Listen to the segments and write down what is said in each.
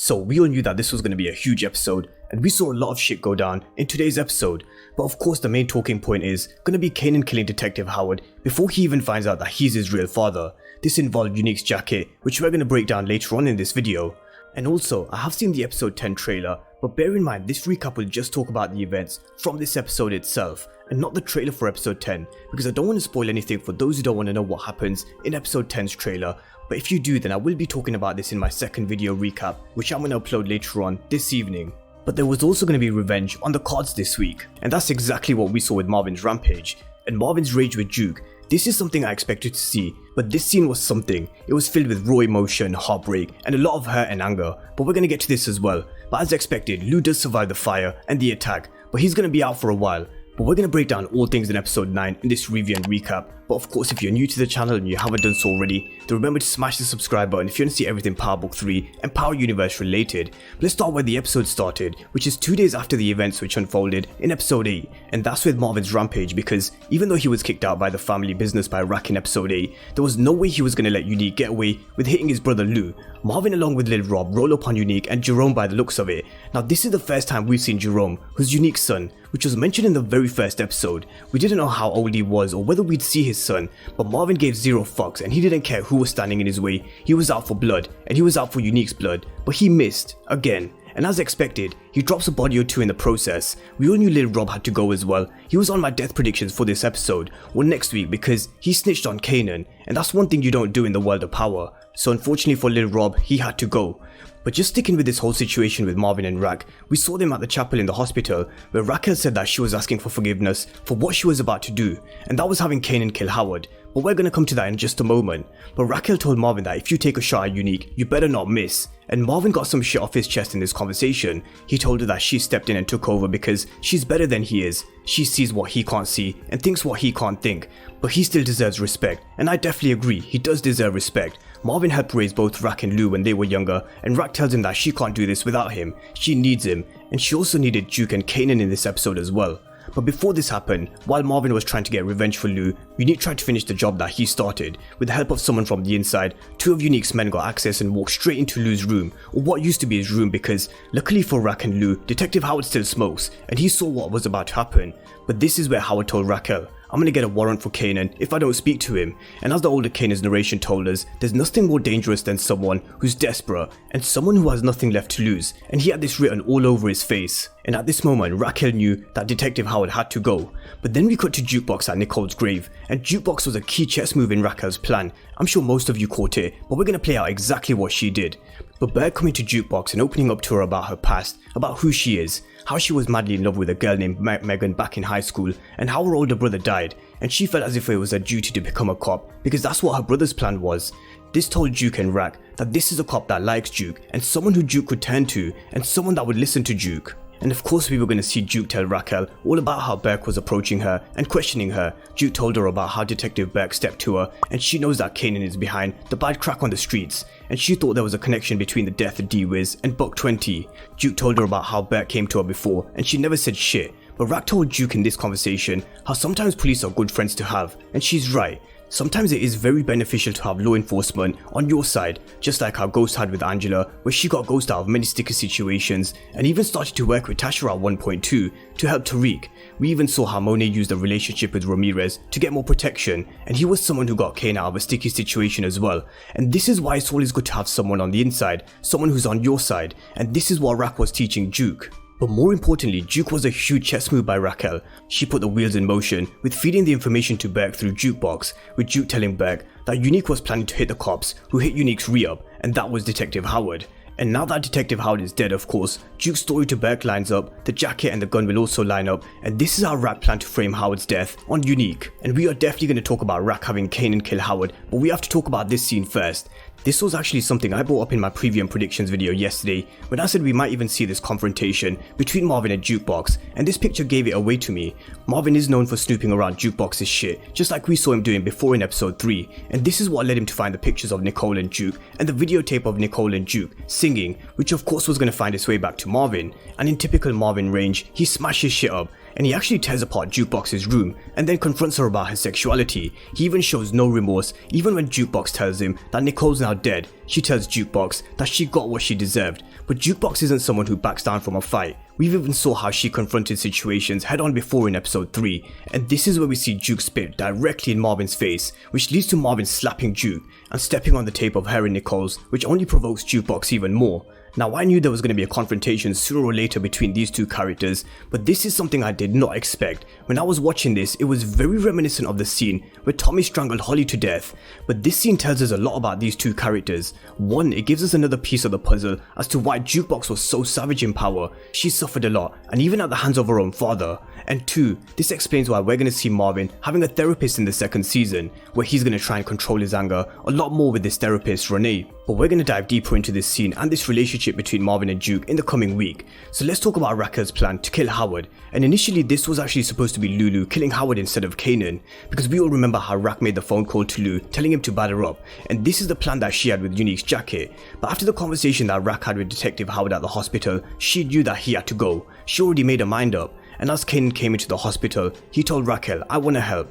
So we all knew that this was going to be a huge episode, and we saw a lot of shit go down in today's episode. But of course the main talking point is going to be Kanan killing Detective Howard before he even finds out that he's his real father. This involved Unique's jacket, which we're going to break down later on in this video. And also, I have seen the episode 10 trailer, but bear in mind this recap will just talk about the events from this episode itself, and not the trailer for episode 10, because I don't want to spoil anything for those who don't want to know what happens in episode 10's trailer. But if you do, then I will be talking about this in my second video recap, which I'm going to upload later on this evening. But there was also going to be revenge on the cards this week, and that's exactly what we saw with Marvin's Rampage and Marvin's rage with Juke. This is something I expected to see, but this scene was something. It was filled with raw emotion, heartbreak, and a lot of hurt and anger, but we're going to get to this as well. But as expected, Lou does survive the fire and the attack, but he's going to be out for a while. But we're going to break down all things in episode 9 in this review and recap. But of course, if you're new to the channel and you haven't done so already, then remember to smash the subscribe button if you want to see everything Power Book 3 and Power Universe related. But let's start where the episode started, which is 2 days after the events which unfolded in episode 8. And that's with Marvin's Rampage, because even though he was kicked out by the family business by Rack in episode 8, there was no way he was going to let Unique get away with hitting his brother Lou. Marvin along with Lil Rob roll up on Unique and Jerome by the looks of it. Now this is the first time we've seen Jerome, who's Unique's son, which was mentioned in the very first episode. We didn't know how old he was or whether we'd see his son, but Marvin gave zero fucks and he didn't care who was standing in his way. He was out for blood, and he was out for Unique's blood, but he missed again. And as expected, he drops a body or two in the process. We all knew Lil Rob had to go as well. He was on my death predictions for this episode, or next week, because he snitched on Kanan, and that's one thing you don't do in the world of power. So unfortunately for Lil Rob, he had to go. But just sticking with this whole situation with Marvin and Rack, we saw them at the chapel in the hospital, where Raquel said that she was asking for forgiveness for what she was about to do, and that was having Kanan kill Howard. But we're gonna come to that in just a moment. But Raquel told Marvin that if you take a shot at Unique, you better not miss. And Marvin got some shit off his chest in this conversation. He told her that she stepped in and took over because she's better than he is. She sees what he can't see and thinks what he can't think. But he still deserves respect, and I definitely agree, he does deserve respect. Marvin helped raise both Rack and Lou when they were younger, and Rack tells him that she can't do this without him. She needs him, and she also needed Juke and Kanan in this episode as well. But before this happened, while Marvin was trying to get revenge for Lou, Unique tried to finish the job that he started. With the help of someone from the inside, 2 of Unique's men got access and walked straight into Lou's room, or what used to be his room, because luckily for Rack and Lou, Detective Howard still smokes, and he saw what was about to happen. But this is where Howard told Raquel, I'm gonna get a warrant for Kanan if I don't speak to him. And as the older Kanan's narration told us, there's nothing more dangerous than someone who's desperate and someone who has nothing left to lose, and he had this written all over his face. And at this moment, Raquel knew that Detective Howard had to go. But then we cut to Jukebox at Nicole's grave, and Jukebox was a key chess move in Raquel's plan. I'm sure most of you caught it, but we're gonna play out exactly what she did. But Bear coming to Jukebox and opening up to her about her past, about who she is, how she was madly in love with a girl named Megan back in high school, and how her older brother died, and she felt as if it was her duty to become a cop, because that's what her brother's plan was. This told Juke and Rack that this is a cop that likes Juke, and someone who Juke could turn to, and someone that would listen to Juke. And of course we were going to see Juke tell Raquel all about how Burke was approaching her and questioning her. Juke told her about how Detective Burke stepped to her, and she knows that Kanan is behind the bad crack on the streets, and she thought there was a connection between the death of D-Wiz and Buck 20. Juke told her about how Burke came to her before, and she never said shit. But Rack told Juke in this conversation how sometimes police are good friends to have, and she's right. Sometimes it is very beneficial to have law enforcement on your side, just like how Ghost had with Angela, where she got Ghost out of many sticky situations and even started to work with Tasha at one point too, to help Tariq. We even saw how Monet used a relationship with Ramirez to get more protection, and he was someone who got Kane out of a sticky situation as well. And this is why it's always good to have someone on the inside, someone who's on your side, and this is what Rack was teaching Juke. But more importantly, Juke was a huge chess move by Raquel. She put the wheels in motion with feeding the information to Burke through Jukebox, with Juke telling Burke that Unique was planning to hit the cops who hit Unique's re-up, and that was Detective Howard. And now that Detective Howard is dead, of course, Juke's story to Burke lines up, the jacket and the gun will also line up, and this is how Rack planned to frame Howard's death on Unique. And we are definitely going to talk about Rack having Kanan kill Howard, but we have to talk about this scene first. This was actually something I brought up in my preview and predictions video yesterday, when I said we might even see this confrontation between Marvin and Jukebox, and this picture gave it away to me. Marvin is known for snooping around Jukebox's shit, just like we saw him doing before in episode 3, and this is what led him to find the pictures of Nicole and Juke, and the videotape of Nicole and Juke singing, which of course was going to find its way back to Marvin. And in typical Marvin range, he smashes shit up, and he actually tears apart Jukebox's room and then confronts her about her sexuality. He even shows no remorse. Even when Jukebox tells him that Nicole's now dead, she tells Jukebox that she got what she deserved. But Jukebox isn't someone who backs down from a fight. We've even saw how she confronted situations head on before in episode 3, and this is where we see Juke spit directly in Marvin's face, which leads to Marvin slapping Juke and stepping on the tape of her and Nicole's, which only provokes Jukebox even more. Now, I knew there was going to be a confrontation sooner or later between these two characters, but this is something I did not expect. When I was watching this, it was very reminiscent of the scene where Tommy strangled Holly to death, but this scene tells us a lot about these two characters. One, it gives us another piece of the puzzle as to why Jukebox was so savage in power. She suffered a lot, and even at the hands of her own father. And two, this explains why we're going to see Marvin having a therapist in the second season, where he's going to try and control his anger a lot more with this therapist, Renee. But we're going to dive deeper into this scene and this relationship between Marvin and Juke in the coming week. So let's talk about Raka'S' plan to kill Howard. And initially this was actually supposed to be Lulu killing Howard instead of Kanan, because we all remember how Rak made the phone call to Lou telling him to batter up, and this is the plan that she had with Unique's jacket. But after the conversation that Rak had with Detective Howard at the hospital, she knew that he had to go. She already made her mind up. And as Kanan came into the hospital, he told Raquel, I want to help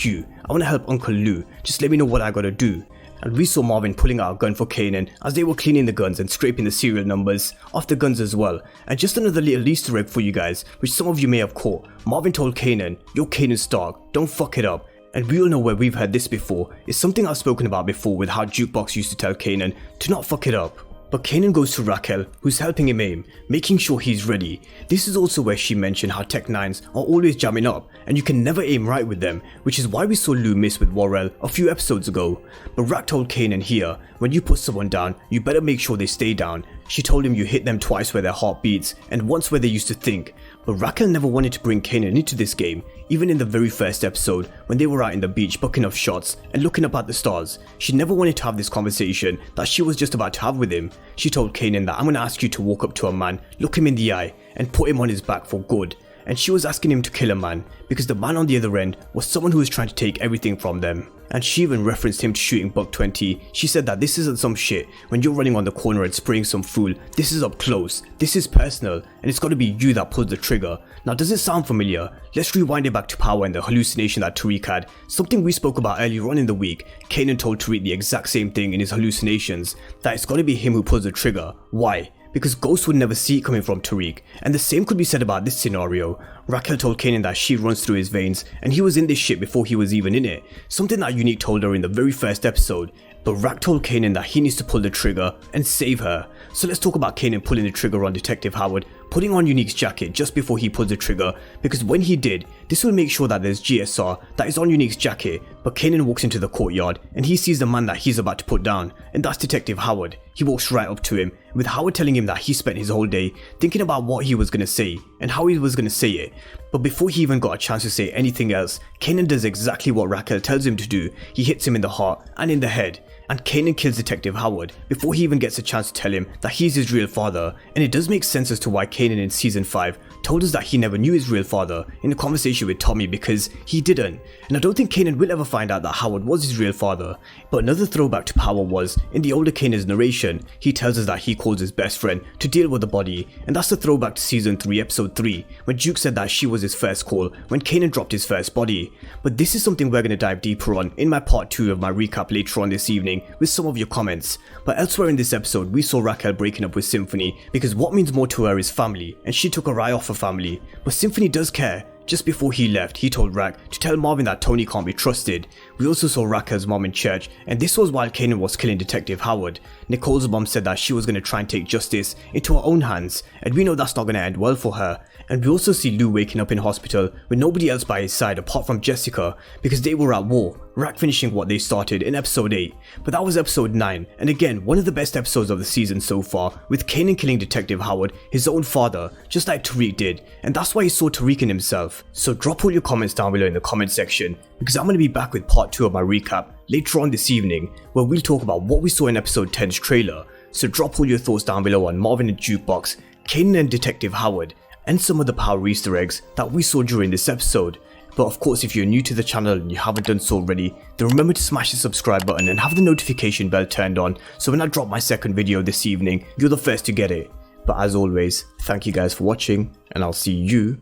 you, I want to help Uncle Lou, just let me know what I gotta do. And we saw Marvin pulling out a gun for Kanan as they were cleaning the guns and scraping the serial numbers off the guns as well. And just another little Easter egg for you guys, which some of you may have caught. Marvin told Kanan, you're Kanan Stark, don't fuck it up. And we all know where we've heard this before. It's something I've spoken about before with how Jukebox used to tell Kanan to not fuck it up. But Kanan goes to Raquel, who's helping him aim, making sure he's ready. This is also where she mentioned how Tech 9s are always jamming up, and you can never aim right with them, which is why we saw Lou miss with Warrell a few episodes ago. But Rak told Kanan here, when you put someone down, you better make sure they stay down. She told him you hit them twice where their heart beats, and once where they used to think. But Raquel never wanted to bring Kanan into this game, even in the very first episode when they were out in the beach bucking off shots and looking up at the stars. She never wanted to have this conversation that she was just about to have with him. She told Kanan that I'm going to ask you to walk up to a man, look him in the eye and put him on his back for good. And she was asking him to kill a man because the man on the other end was someone who was trying to take everything from them. And she even referenced him to shooting Buck 20. She said that this isn't some shit when you're running on the corner and spraying some fool. This is up close, this is personal, and it's got to be you that pulls the trigger. Now, does it sound familiar? Let's rewind it back to Power and the hallucination that Tariq had, something we spoke about earlier on in the week. Kanan told Tariq the exact same thing in his hallucinations, that it's got to be him who pulls the trigger. Why? Because Ghost would never see it coming from Tariq, and the same could be said about this scenario. Raquel told Kanan that she runs through his veins, and he was in this shit before he was even in it, something that Unique told her in the very first episode. But Rak told Kanan that he needs to pull the trigger and save her. So let's talk about Kanan pulling the trigger on Detective Howard, putting on Unique's jacket just before he pulls the trigger, because when he did, this will make sure that there's GSR that is on Unique's jacket. But Kanan walks into the courtyard and he sees the man that he's about to put down, and that's Detective Howard. He walks right up to him, with Howard telling him that he spent his whole day thinking about what he was going to say and how he was going to say it. But before he even got a chance to say anything else, Kanan does exactly what Raquel tells him to do. He hits him in the heart and in the head. And Kanan kills Detective Howard before he even gets a chance to tell him that he's his real father. And it does make sense as to why Kanan in season 5 told us that he never knew his real father in a conversation with Tommy, because he didn't. And I don't think Kanan will ever find out that Howard was his real father. But another throwback to Power was, in the older Kanan's narration, he tells us that he calls his best friend to deal with the body, and that's the throwback to season 3 episode 3, when Juke said that she was his first call when Kanan dropped his first body. But this is something we're going to dive deeper on in my part 2 of my recap later on this evening with some of your comments. But elsewhere in this episode, we saw Raquel breaking up with Symphony because what means more to her is family, and she took her eye off her family. But Symphony does care. Just before he left, he told Rak to tell Marvin that Tony can't be trusted. We also saw Raka'S Mom in church, and this was while Kanan was killing Detective Howard. Nicole's mom said that she was going to try and take justice into her own hands, and we know that's not going to end well for her. And we also see Lou waking up in hospital with nobody else by his side apart from Jessica, because they were at war, Rak finishing what they started in episode 8. But that was episode 9, and again, one of the best episodes of the season so far, with Kanan killing Detective Howard, his own father, just like Tariq did, and that's why he saw Tariq in himself. So drop all your comments down below in the comment section, because I'm going to be back with part 2 of my recap later on this evening, where we'll talk about what we saw in episode 10's trailer. So drop all your thoughts down below on Marvin and Jukebox, Kanan and Detective Howard, and some of the Power Easter eggs that we saw during this episode. But of course, if you're new to the channel and you haven't done so already, then remember to smash the subscribe button and have the notification bell turned on, so when I drop my second video this evening, you're the first to get it. But as always, thank you guys for watching, and I'll see you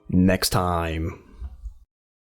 next time.